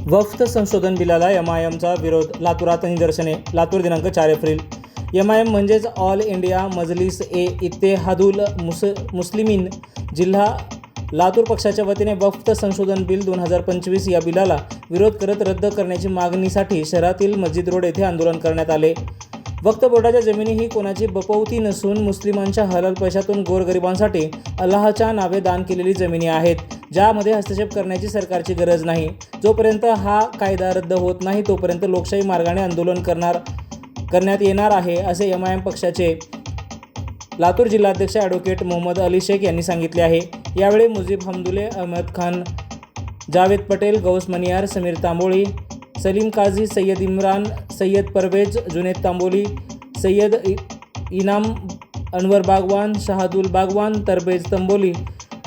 वक्फ संशोधन बिलाला MIMचा विरोध. लातूरात निदर्शने. लातूर दिनांक 4 एप्रिल. MIM म्हणजेच ऑल इंडिया मजलिस ए इत्तेहादुल मुस्लिमीन जिल्हा लातूर पक्षाच्या वतीने वक्फ संशोधन बिल 2025 या बिलाला विरोध करत रद्द करण्याची मागणीसाठी शहरातील मस्जिद रोड येथे आंदोलन करण्यात आले. वक्फ बोर्डाच्या जमिनी ही कोणाची बपवती नसून मुस्लिमांच्या हलाल पैशातून गोरगरिबांसाठी अल्लाहच्या नावे दान केलेली जमिनी आहेत, ज्यामध्ये हस्तक्षेप करण्याची सरकारची गरज नाही. जोपर्यंत हा कायदा रद्द होत नाही तोपर्यंत लोकशाही मार्गाने आंदोलन करण्यात येणार आहे, असे MIM पक्षाचे लातूर जिल्हाध्यक्ष ॲडव्होकेट मोहम्मद अली शेख यांनी सांगितले आहे. यावेळी मुजीब हमदुले, अहमद खान, जावेद पटेल, गौस मनियार, समीर तांबोळी, सलीम काझी, सय्यद इम्रान, सय्यद परवेज, जुनेद तांबोली, सय्यद इनाम, अनवर बागवान, शहादुल बागवान, तरबेज तंबोली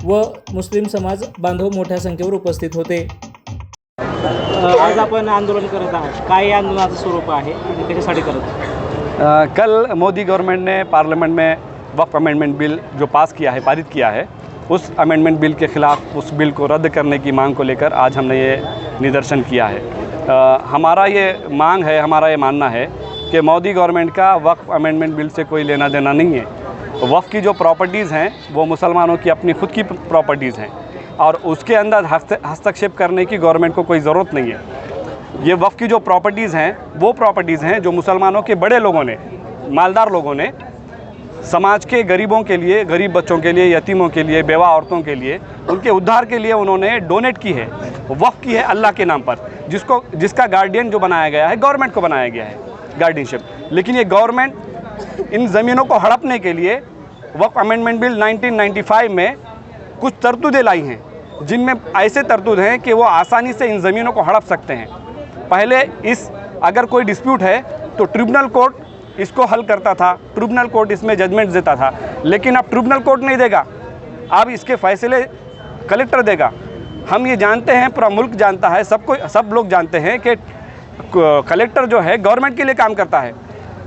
व मुस्लिम समाज बांधव मोठ्या संख्येवर उपस्थित होते. आज आपण आंदोलन करत आहात, काय आंदोलनाचं स्वरूप आहे आणि कशासाठी करत? कल मोदी गवर्नमेंट ने पार्लियामेंट में वक्फ अमेंडमेंट बिल जो पास किया है, पारित किया है, उस अमेंडमेंट बिल के ख़िलाफ़ उस बिल को रद्द करने की मांग को लेकर आज हमने ये निदर्शन किया है. हमारा ये मांग है, हमारा ये मानना है कि मोदी गवर्नमेंट का वक्फ अमेंडमेंट बिल से कोई लेना देना नहीं है. वक्फ की जो प्रॉपर्टीज़ हैं वो मुसलमानों की अपनी खुद की प्रॉपर्टीज़ हैं और उसके अंदर हस्तक्षेप करने की गवर्नमेंट को कोई ज़रूरत नहीं है. ये वक्फ की जो प्रॉपर्टीज़ हैं वो प्रॉपर्टीज़ हैं जो मुसलमानों के बड़े लोगों ने, मालदार लोगों ने समाज के गरीबों के लिए, गरीब बच्चों के लिए, यतीमों के लिए, बेवा औरतों के लिए, उनके उद्धार के लिए उन्होंने डोनेट की है, वक्फ की है अल्लाह के नाम पर, जिसका गार्डियन जो बनाया गया है गवर्नमेंट को बनाया गया है, गार्डियनशिप. लेकिन ये गवर्नमेंट इन ज़मीनों को हड़पने के लिए वक्फ अमेंडमेंट बिल 1995 में कुछ तरतूदें लाई हैं, जिनमें ऐसे तरतूद हैं कि वो आसानी से इन ज़मीनों को हड़प सकते हैं. पहले अगर कोई डिस्प्यूट है तो ट्रिब्यूनल कोर्ट इसको हल करता था, ट्रिब्यूनल कोर्ट इसमें जजमेंट देता था. लेकिन अब ट्रिब्यूनल कोर्ट नहीं देगा, अब इसके फैसले कलेक्टर देगा. हम ये जानते हैं, पूरा मुल्क जानता है, सब लोग जानते हैं कि कलेक्टर जो है गवर्नमेंट के लिए काम करता है.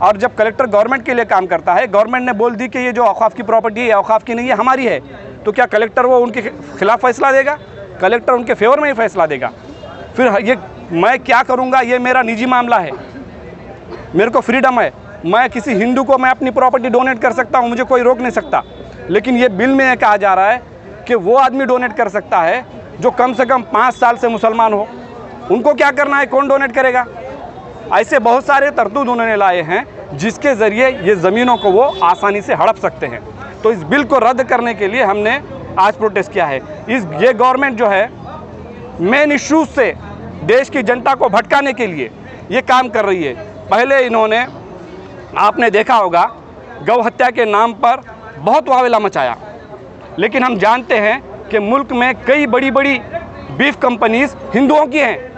और जब कलेक्टर गवर्नमेंट के लिए काम करता है, गवर्नमेंट ने बोल दी कि ये जो औक़ाफ़ की प्रॉपर्टी है, औक़ाफ़ की नहीं है, हमारी है, तो क्या कलेक्टर वो उनके ख़िलाफ़ फ़ैसला देगा? कलेक्टर उनके फेवर में ही फ़ैसला देगा. फिर ये मैं क्या करूँगा, ये मेरा निजी मामला है, मेरे को फ्रीडम है, मैं किसी हिंदू को मैं अपनी प्रॉपर्टी डोनेट कर सकता हूँ, मुझे कोई रोक नहीं सकता. लेकिन ये बिल में कहा जा रहा है कि वो आदमी डोनेट कर सकता है जो कम से कम 5 साल से मुसलमान हो. उनको क्या करना है, कौन डोनेट करेगा? ऐसे बहुत सारे तरतूद उन्होंने लाए हैं जिसके ज़रिए ये ज़मीनों को वो आसानी से हड़प सकते हैं. तो इस बिल को रद्द करने के लिए हमने आज प्रोटेस्ट किया है. ये गवर्नमेंट जो है मेन इश्यूज़ से देश की जनता को भटकाने के लिए ये काम कर रही है. पहले इन्होंने, आपने देखा होगा, गौ हत्या के नाम पर बहुत वावेला मचाया. लेकिन हम जानते हैं कि मुल्क में कई बड़ी बड़ी बीफ कंपनीज़ हिंदुओं की हैं.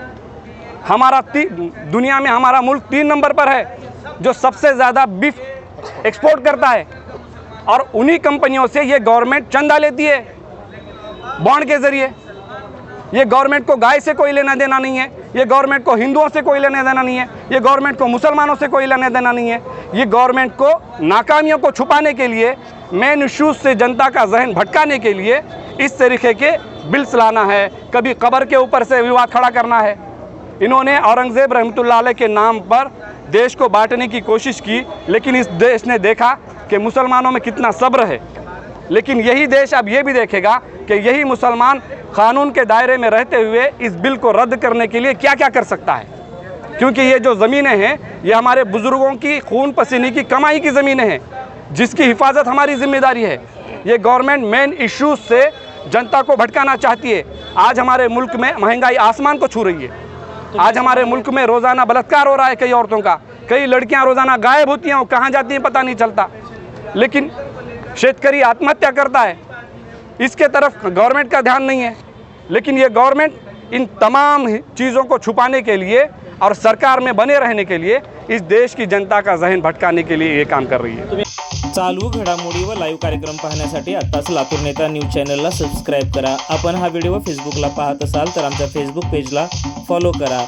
दुनिया में हमारा मुल्क 3 नंबर पर है जो सबसे ज़्यादा बीफ एक्सपोर्ट करता है. और उन्हीं कंपनियों से ये गवर्नमेंट चंदा लेती है बॉन्ड के ज़रिए. ये गवर्नमेंट को गाय से कोई लेना देना नहीं है, ये गवर्नमेंट को हिंदुओं से कोई लेना देना नहीं है, ये गवर्नमेंट को मुसलमानों से कोई लेना देना नहीं है. ये गवर्नमेंट को नाकामियों को छुपाने के लिए, मेन इश्यूज़ से जनता का जहन भटकाने के लिए इस तरीके के बिल्स लाना है. कभी कब्र के ऊपर से विवाद खड़ा करना है. इन्होंने औरंगज़ेब रहमतुल्लाह अलैह के नाम पर देश को बांटने की कोशिश की, लेकिन इस देश ने देखा कि मुसलमानों में कितना सब्र है. लेकिन यही देश अब ये भी देखेगा कि यही मुसलमान कानून के दायरे में रहते हुए इस बिल को रद्द करने के लिए क्या क्या कर सकता है. क्योंकि ये जो ज़मीनें हैं ये हमारे बुज़ुर्गों की खून पसीने की कमाई की ज़मीनें हैं, जिसकी हिफाजत हमारी ज़िम्मेदारी है. ये गवर्नमेंट मेन इश्यूज़ से जनता को भटकाना चाहती है. आज हमारे मुल्क में महंगाई आसमान को छू रही है. आज हमारे मुल्क में रोज़ाना बलात्कार हो रहा है कई औरतों का, कई लड़कियां रोज़ाना गायब होती हैं, वो कहाँ जाती हैं पता नहीं चलता. लेकिन शेतकरी आत्महत्या करता है, इसके तरफ गवर्नमेंट का ध्यान नहीं है. लेकिन ये गवर्नमेंट इन तमाम चीज़ों को छुपाने के लिए और सरकार में बने रहने के लिए इस देश की जनता का जहन भटकाने के लिए ये काम कर रही है. चालू घडामोडी व लाईव्ह कार्यक्रम पाहण्यासाठी आत्ताच लातूर नेता न्यूज चॅनलला सबस्क्राईब करा. आपण हा व्हिडिओ फेसबुकला पाहत असाल तर आमच्या फेसबुक पेजला फॉलो करा.